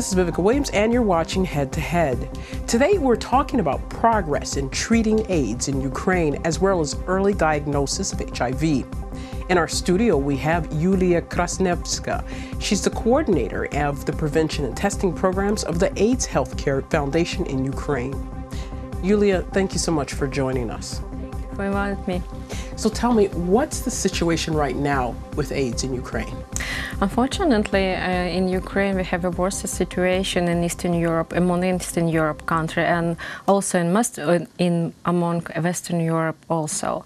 this is Vivica Williams, and you're watching Head to Head. Today, we're talking about progress in treating AIDS in Ukraine, as well as early diagnosis of HIV. In our studio, we have Yuliia Kvasnevska. She's the coordinator of the prevention and testing programs of the AIDS Healthcare Foundation in Ukraine. Yuliia, thank you so much for joining us. Thank you for inviting me. So tell me, what's the situation right now with AIDS in Ukraine? Unfortunately, in Ukraine, we have a worse situation in Eastern Europe, among Eastern Europe countries, and also among Western Europe also.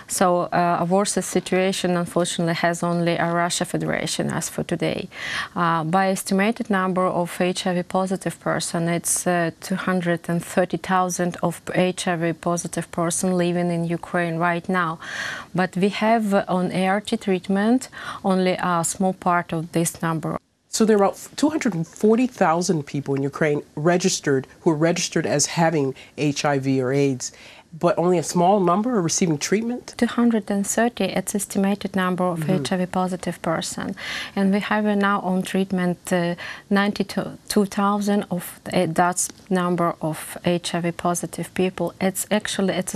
So a worse situation, unfortunately, has only a Russia Federation as for today. By estimated number of HIV-positive persons, it's 230,000 of HIV-positive persons living in Ukraine right now. But we have on ART treatment only a small part of this number. So there are about 240,000 people in Ukraine who are registered as having HIV or AIDS, but only a small number are receiving treatment? 230, it's estimated number of HIV-positive person. And we have now on treatment 92,000 of that's number of HIV-positive people. It's a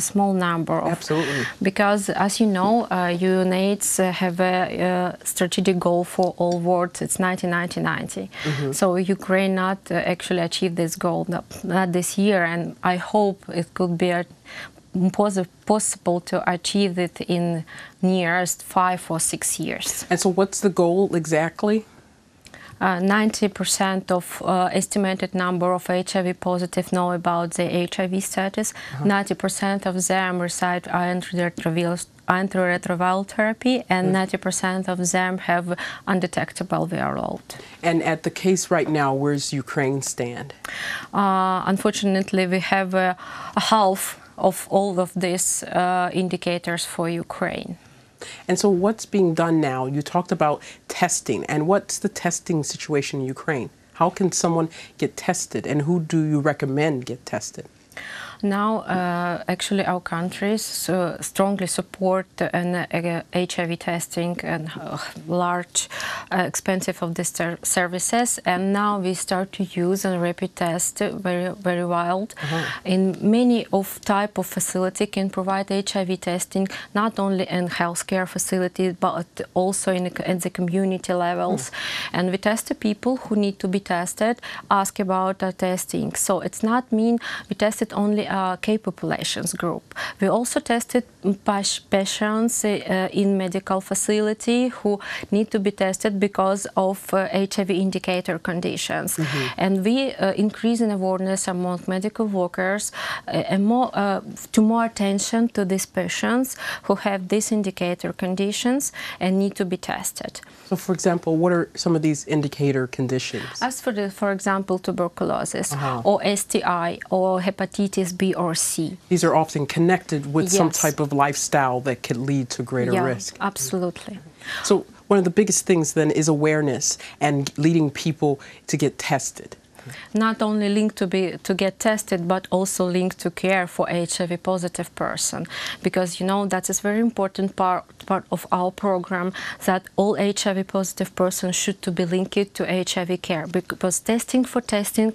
small number. Absolutely. Because, as you know, UNAIDS have a strategic goal for all world. It's 90-90-90. So Ukraine not actually achieved this goal, not this year, and I hope it could be possible to achieve it in nearest 5 or 6 years. And so what's the goal exactly? 90% of estimated number of HIV positive know about the HIV status. 90% of them reside antiretroviral therapy, and 90% of them have undetectable viral load. And at the case right now, where's Ukraine stand? Unfortunately, we have a half of all of these indicators for Ukraine. And so what's being done now? You talked about testing, and what's the testing situation in Ukraine? How can someone get tested, and who do you recommend get tested? Now, actually, our countries strongly support HIV testing and large, expensive of these services. And now we start to use a rapid test very wild. In many of type of facility can provide HIV testing not only in healthcare facilities but also in the community levels. And we test the people who need to be tested, ask about the testing. So it's not mean we tested only K populations group. We also tested patients in medical facility who need to be tested because of HIV indicator conditions. And we increase in awareness among medical workers and more attention to these patients who have these indicator conditions and need to be tested. So, for example, what are some of these indicator conditions? As for example, tuberculosis or STI or hepatitis B or C. These are often connected with some type of lifestyle that could lead to greater risk. Absolutely. So one of the biggest things then is awareness and leading people to get tested. Not only linked to get tested, but also linked to care for HIV positive person, because you know that is very important part of our program, that all HIV positive persons should to be linked to HIV care, because testing,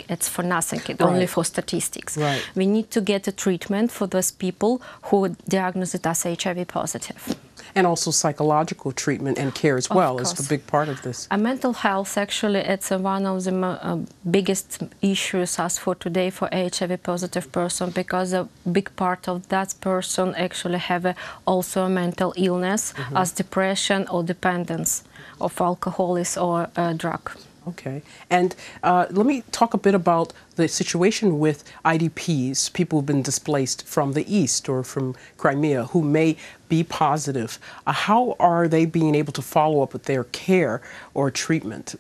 it's for nothing, it's only for statistics. We need to get a treatment for those people who diagnosed as HIV positive. And also psychological treatment and care as well is a big part of this. Mental health, actually, it's one of the biggest issues as for today for HIV positive person, because a big part of that person actually have also a mental illness as depression or dependence of alcohol or drug. Okay. And let me talk a bit about the situation with IDPs, people who've been displaced from the East or from Crimea who may be positive. How are they being able to follow up with their care or treatment?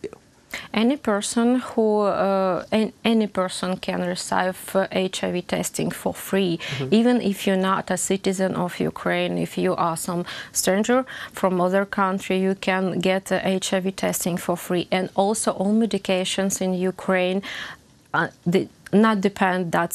Any person can receive HIV testing for free, even if you're not a citizen of Ukraine. If you are some stranger from other country, you can get HIV testing for free. And also all medications in Ukraine not depend that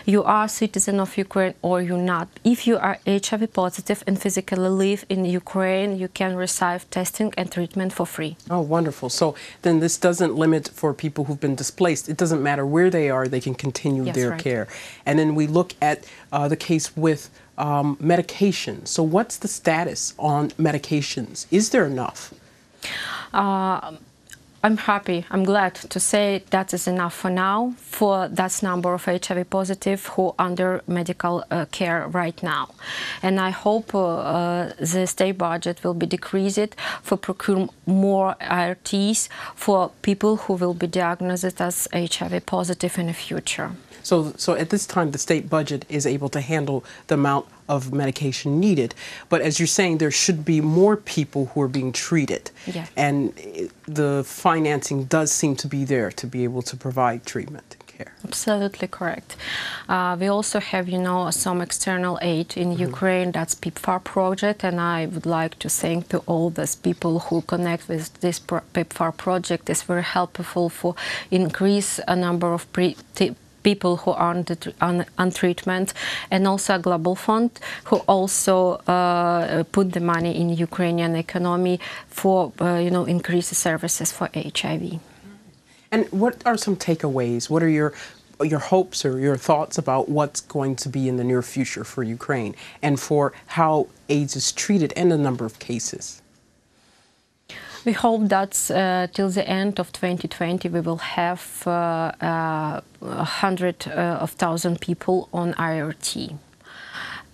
you are a citizen of Ukraine or you're not. If you are HIV positive and physically live in Ukraine, you can receive testing and treatment for free. Oh, wonderful. So then this doesn't limit for people who've been displaced. It doesn't matter where they are, they can continue their care. And then we look at the case with medication. So what's the status on medications? Is there enough? I'm happy, I'm glad to say that is enough for now for that number of HIV positive who are under medical care right now. And I hope the state budget will be decreased for procure more IRTs for people who will be diagnosed as HIV positive in the future. So at this time, the state budget is able to handle the amount of medication needed. But as you're saying, there should be more people who are being treated. Yeah. And the financing does seem to be there to be able to provide treatment and care. Absolutely correct. We also have, some external aid in Ukraine. That's PEPFAR project, and I would like to thank to all those people who connect with this PEPFAR project. It's very helpful for increase a number of people who are on treatment, and also a global fund who also put the money in Ukrainian economy for increase the services for HIV. And what are some takeaways? What are your hopes or your thoughts about what's going to be in the near future for Ukraine and for how AIDS is treated and the number of cases? We hope that till the end of 2020 we will have 100,000 people on IRT.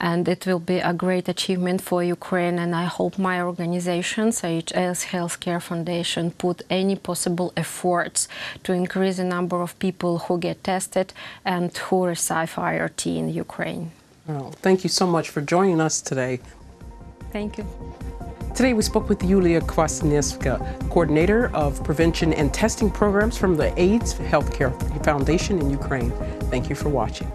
And it will be a great achievement for Ukraine, and I hope my organization, IHS Healthcare Foundation, put any possible efforts to increase the number of people who get tested and who receive IRT in Ukraine. Well, thank you so much for joining us today. Thank you. Today we spoke with Yuliia Kvasnevska, Coordinator of Prevention and Testing Programs from the AIDS Healthcare Foundation in Ukraine. Thank you for watching.